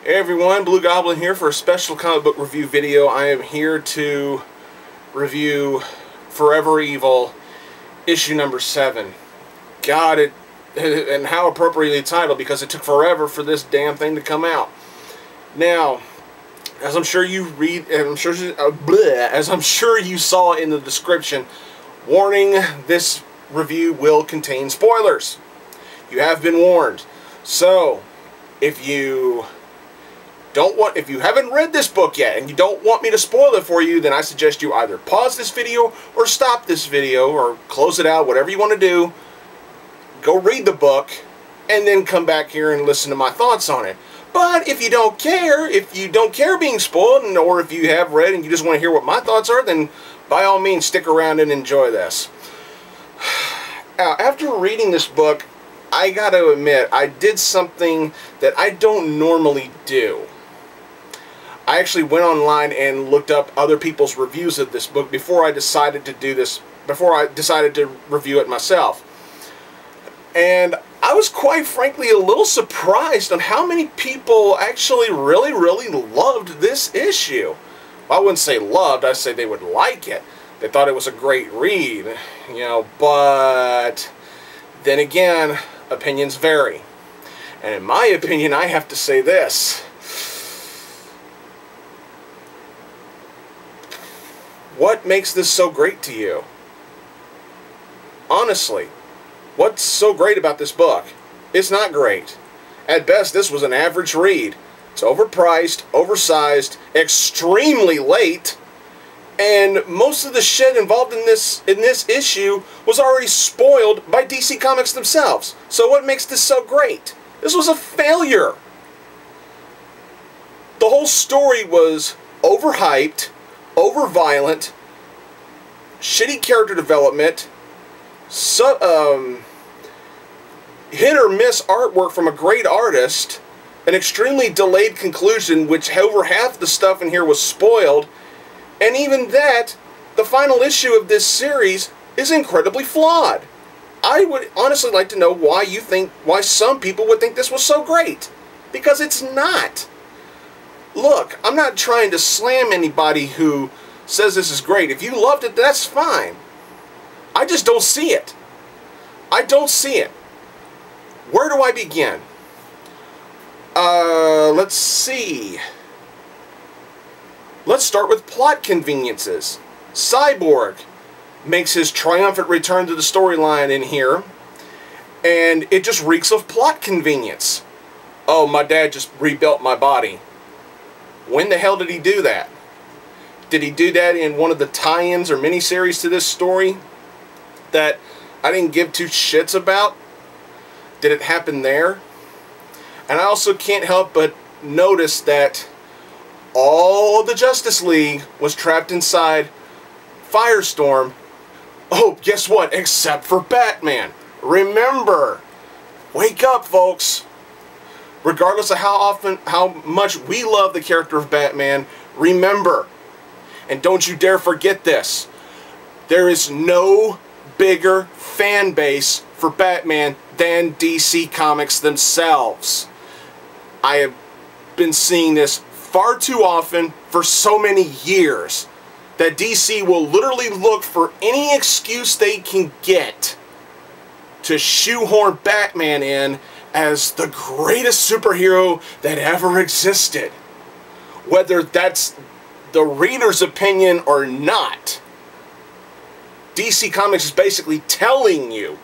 Hey everyone, Blue Goblin here for a special comic book review video. I am here to review Forever Evil, issue number 7. God, and how appropriately titled, because it took forever for this damn thing to come out. Now, as I'm sure you read, as I'm sure you saw in the description, warning: this review will contain spoilers. You have been warned. So, if you haven't read this book yet and you don't want me to spoil it for you, then I suggest you either pause this video or stop this video or close it out, whatever you want to do. Go read the book and then come back here and listen to my thoughts on it. But if you don't care being spoiled, or if you have read and you just want to hear what my thoughts are, then by all means stick around and enjoy this. Now, after reading this book, I gotta admit, I did something that I don't normally do. I actually went online and looked up other people's reviews of this book before I decided to do this, before I decided to review it myself. And I was quite frankly a little surprised on how many people actually really loved this issue. Well, I wouldn't say loved, I'd say they would like it. They thought it was a great read, you know, but then again, opinions vary. And in my opinion, I have to say this. What makes this so great to you? Honestly, what's so great about this book? It's not great. At best, this was an average read. It's overpriced, oversized, extremely late, and most of the shit involved in this issue was already spoiled by DC Comics themselves. So what makes this so great? This was a failure. The whole story was overhyped, over-violent, shitty character development, hit or miss artwork from a great artist, an extremely delayed conclusion, which over half the stuff in here was spoiled, and even that, the final issue of this series is incredibly flawed. I would honestly like to know why some people would think this was so great. Because it's not. Look, I'm not trying to slam anybody who says this is great. If you loved it, that's fine. I just don't see it. I don't see it. Where do I begin? Let's see. Let's start with plot conveniences. Cyborg makes his triumphant return to the storyline in here, and it just reeks of plot convenience. Oh, my dad just rebuilt my body. When the hell did he do that? Did he do that in one of the tie-ins or miniseries to this story that I didn't give two shits about? Did it happen there? And I also can't help but notice that all of the Justice League was trapped inside Firestorm. Oh, guess what? Except for Batman. Remember, wake up, folks. Regardless of how much we love the character of Batman, remember, and don't you dare forget this, there is no bigger fan base for Batman than DC Comics themselves. I have been seeing this far too often for so many years that DC will literally look for any excuse they can get to shoehorn Batman in as the greatest superhero that ever existed. Whether that's the reader's opinion or not, DC Comics is basically telling you,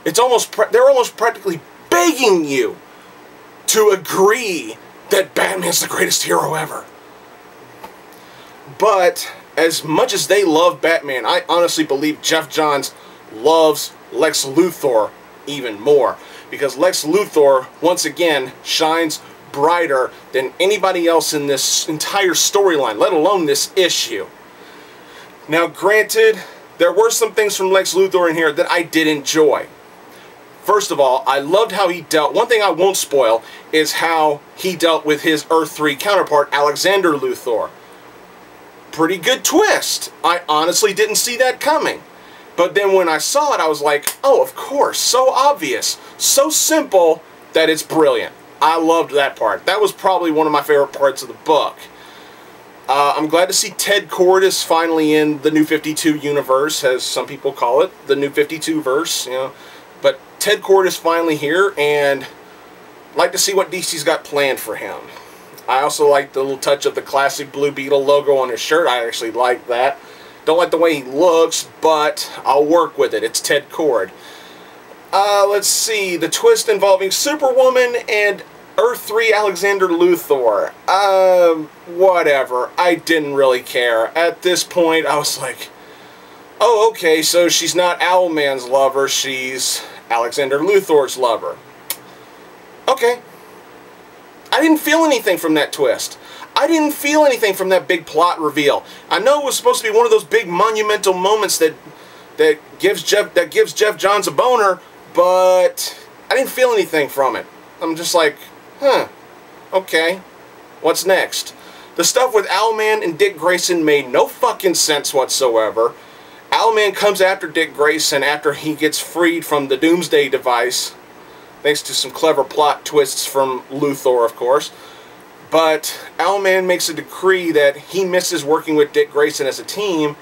they're almost practically begging you to agree that Batman's the greatest hero ever. But as much as they love Batman, I honestly believe Jeff Johns loves Lex Luthor even more. Because Lex Luthor, once again, shines brighter than anybody else in this entire storyline, let alone this issue. Now, granted, there were some things from Lex Luthor in here that I did enjoy. First of all, I loved how he dealt. One thing I won't spoil is how he dealt with his Earth 3 counterpart, Alexander Luthor. Pretty good twist. I honestly didn't see that coming. But then when I saw it, I was like, oh, of course, so obvious, so simple that it's brilliant. I loved that part. That was probably one of my favorite parts of the book. I'm glad to see Ted Kord is finally in the New 52 universe, as some people call it, the New 52 verse, you know. But Ted Kord is finally here, and I'd like to see what DC's got planned for him. I also like the little touch of the classic Blue Beetle logo on his shirt. I actually like that. Don't like the way he looks, but I'll work with it. It's Ted Kord. Let's see. The twist involving Superwoman and Earth 3 Alexander Luthor. Whatever. I didn't really care. At this point, I was like, oh, okay, so she's not Owlman's lover. She's Alexander Luthor's lover. Okay. I didn't feel anything from that twist. I didn't feel anything from that big plot reveal. I know it was supposed to be one of those big monumental moments that gives Jeff Johns a boner, but I didn't feel anything from it. I'm just like, huh, okay, what's next? The stuff with Owlman and Dick Grayson made no fucking sense whatsoever. Owlman comes after Dick Grayson after he gets freed from the Doomsday device, thanks to some clever plot twists from Luthor, of course. But Owlman makes a decree that he misses working with Dick Grayson as a team,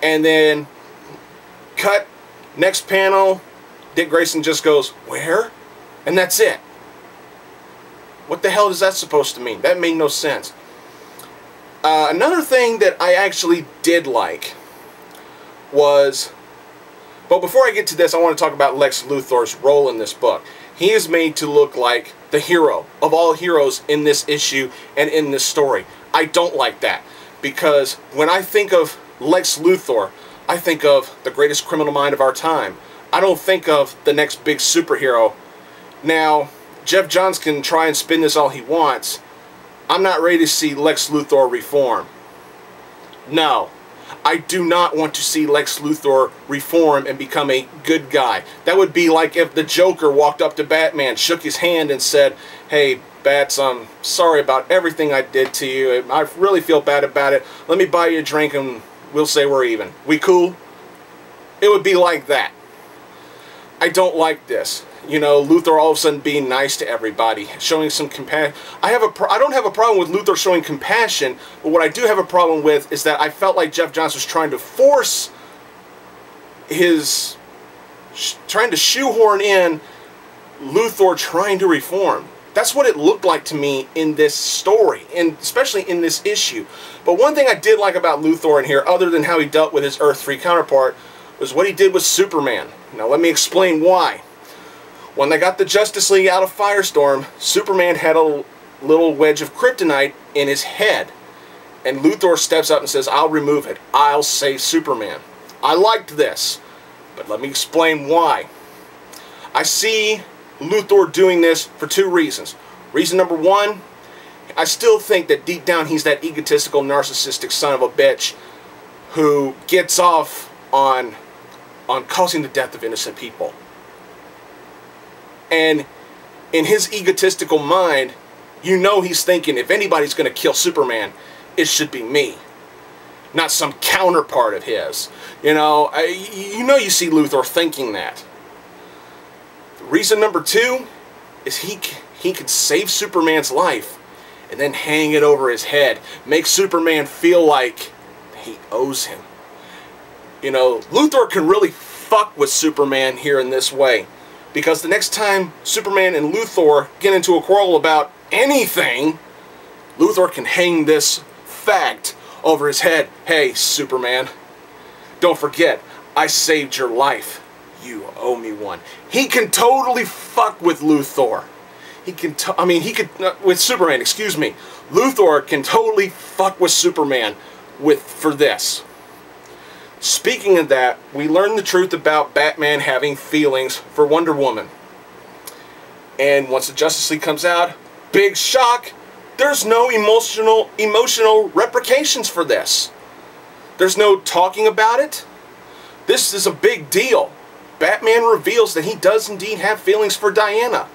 and then cut, next panel, Dick Grayson just goes, where? And that's it. What the hell is that supposed to mean? That made no sense. Another thing that I actually did like was, but before I get to this, I want to talk about Lex Luthor's role in this book. He is made to look like the hero of all heroes in this issue and in this story. I don't like that, because when I think of Lex Luthor, I think of the greatest criminal mind of our time. I don't think of the next big superhero. Now, Jeff Johns can try and spin this all he wants. I'm not ready to see Lex Luthor reform. No. I do not want to see Lex Luthor reform and become a good guy. That would be like if the Joker walked up to Batman, shook his hand, and said, hey, Bats, I'm sorry about everything I did to you. I really feel bad about it. Let me buy you a drink and we'll say we're even. We cool? It would be like that. I don't like this. You know, Luthor all of a sudden being nice to everybody, showing some compassion. I don't have a problem with Luthor showing compassion, but what I do have a problem with is that I felt like Jeff Johns was trying to force trying to shoehorn in Luthor trying to reform. That's what it looked like to me in this story, and especially in this issue. But one thing I did like about Luthor in here, other than how he dealt with his Earth 3 counterpart, was what he did with Superman. Now let me explain why. When they got the Justice League out of Firestorm, Superman had a little wedge of kryptonite in his head. And Luthor steps up and says, I'll remove it. I'll save Superman. I liked this, but let me explain why. I see Luthor doing this for two reasons. Reason number one, I still think that deep down he's that egotistical, narcissistic son of a bitch who gets off on causing the death of innocent people. And in his egotistical mind, you know he's thinking, if anybody's going to kill Superman, it should be me, not some counterpart of his. You know, you see Luthor thinking that. Reason number two is he could save Superman's life and then hang it over his head, make Superman feel like he owes him. You know, Luthor can really fuck with Superman here in this way. Because the next time Superman and Luthor get into a quarrel about anything, Luthor can hang this fact over his head. Hey, Superman, don't forget, I saved your life. You owe me one. He can totally fuck with Luthor. With Superman, excuse me. Luthor can totally fuck with Superman for this. Speaking of that, we learned the truth about Batman having feelings for Wonder Woman. And once the Justice League comes out, big shock, there's no emotional repercussions for this. There's no talking about it. This is a big deal. Batman reveals that he does indeed have feelings for Diana.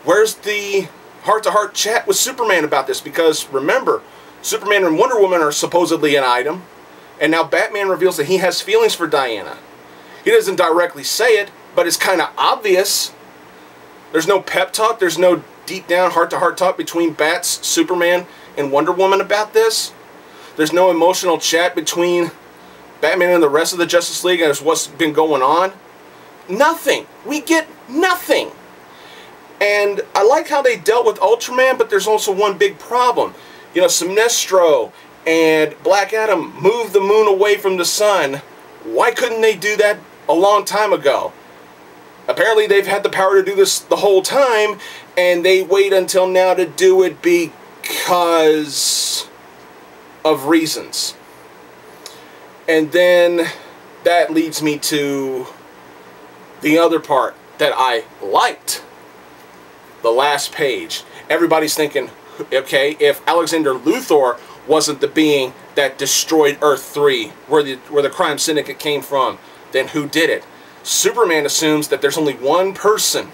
Where's the heart-to-heart chat with Superman about this? Because remember, Superman and Wonder Woman are supposedly an item. And now Batman reveals that he has feelings for Diana. He doesn't directly say it, but it's kind of obvious. There's no pep talk. There's no deep down heart-to-heart talk between Bats, Superman, and Wonder Woman about this. There's no emotional chat between Batman and the rest of the Justice League as what's been going on. Nothing. We get nothing. And I like how they dealt with Ultraman, but there's also one big problem. You know, Sinestro and Black Adam moved the moon away from the sun. Why couldn't they do that a long time ago? Apparently they've had the power to do this the whole time, and they wait until now to do it because of reasons. And then that leads me to the other part that I liked. The last page. Everybody's thinking, okay, if Alexander Luthor wasn't the being that destroyed Earth 3, where the crime syndicate came from, then who did it? Superman assumes that there's only one person,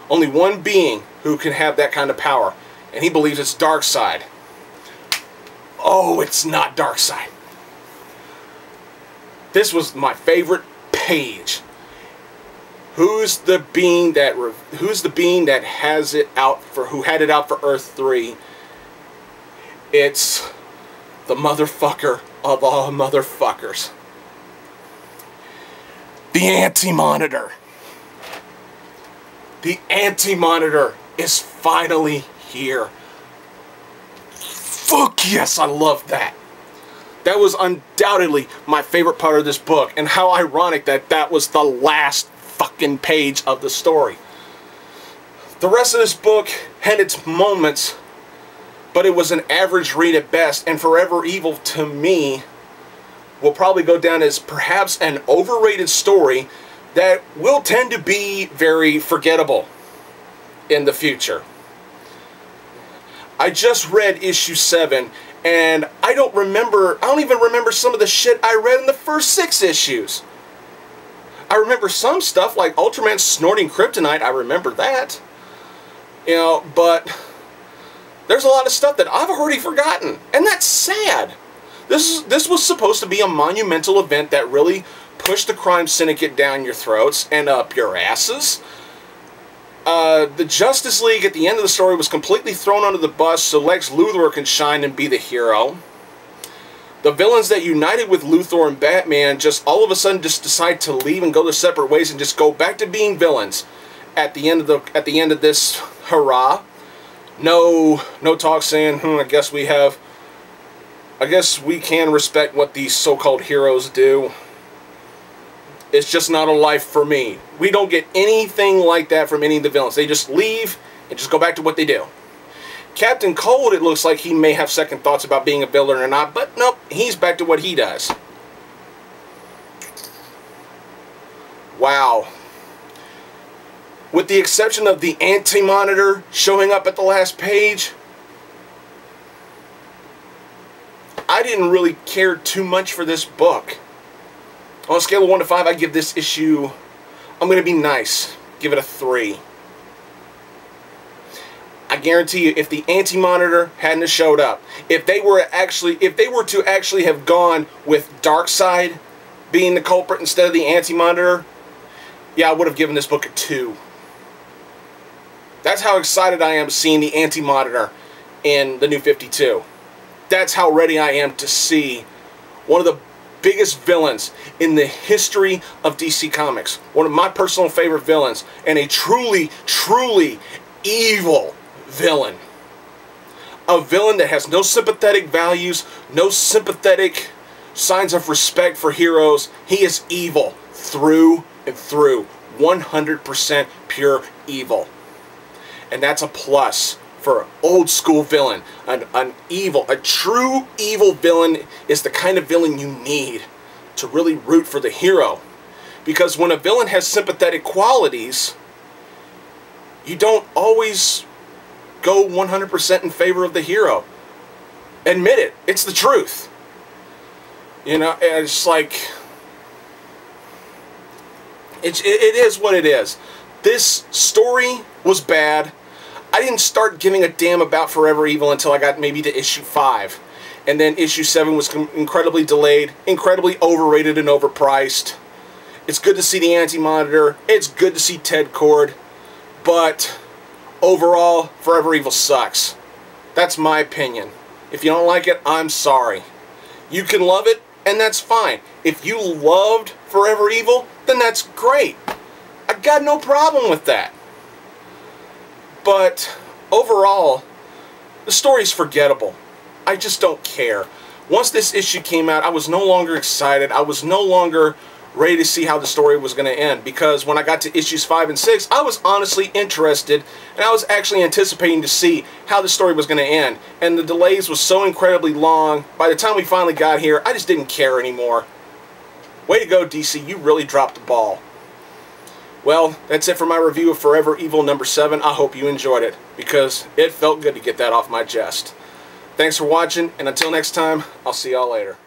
only one being who can have that kind of power, and he believes it's Darkseid. Oh, it's not Darkseid. This was my favorite page. Who's the being that has it out for, who had it out for Earth 3? It's the motherfucker of all motherfuckers. The Anti-Monitor. The Anti-Monitor is finally here. Fuck yes, I love that. That was undoubtedly my favorite part of this book, and how ironic that that was the last fucking page of the story. The rest of this book had its moments, but it was an average read at best, and Forever Evil, to me, will probably go down as perhaps an overrated story that will tend to be very forgettable in the future. I just read issue 7, and I don't even remember some of the shit I read in the first 6 issues. I remember some stuff like Ultraman snorting kryptonite, I remember that. You know, but there's a lot of stuff that I've already forgotten, and that's sad. This was supposed to be a monumental event that really pushed the crime syndicate down your throats and up your asses. The Justice League at the end of the story was completely thrown under the bus so Lex Luthor can shine and be the hero. The villains that united with Luthor and Batman just all of a sudden just decide to leave and go their separate ways and just go back to being villains at the end of this hurrah. No talk saying, I guess we can respect what these so-called heroes do. It's just not a life for me. We don't get anything like that from any of the villains. They just leave and just go back to what they do. Captain Cold, it looks like he may have second thoughts about being a villain or not, but nope, he's back to what he does. Wow. With the exception of the Anti-Monitor showing up at the last page, I didn't really care too much for this book. On a scale of 1 to 5, I give this issue, I'm going to be nice, give it a 3. I guarantee you, if the Anti-Monitor hadn't showed up, if they were to actually have gone with Darkseid being the culprit instead of the Anti-Monitor, yeah, I would have given this book a 2. That's how excited I am seeing the Anti-Monitor in the New 52. That's how ready I am to see one of the biggest villains in the history of DC Comics. One of my personal favorite villains, and a truly, truly evil villain. A villain that has no sympathetic values, no sympathetic signs of respect for heroes. He is evil through and through. 100% pure evil. And that's a plus for an old school villain. A true evil villain is the kind of villain you need to really root for the hero. Because when a villain has sympathetic qualities, you don't always go 100% in favor of the hero. Admit it. It's the truth. You know, it's like, it is what it is. This story was bad. I didn't start giving a damn about Forever Evil until I got maybe to issue 5. And then issue 7 was incredibly delayed, incredibly overrated and overpriced. It's good to see the Anti-Monitor. It's good to see Ted Cord. But Overall, Forever Evil sucks. That's my opinion. If you don't like it, I'm sorry. You can love it, and that's fine. If you loved Forever Evil, then that's great. I got no problem with that. But overall, the story's forgettable. I just don't care. Once this issue came out, I was no longer excited. I was no longer ready to see how the story was going to end, because when I got to issues 5 and 6, I was honestly interested, and I was actually anticipating to see how the story was going to end. And the delays was so incredibly long, by the time we finally got here, I just didn't care anymore. Way to go, DC, you really dropped the ball. Well, that's it for my review of Forever Evil number 7. I hope you enjoyed it, because it felt good to get that off my chest. Thanks for watching, and until next time, I'll see y'all later.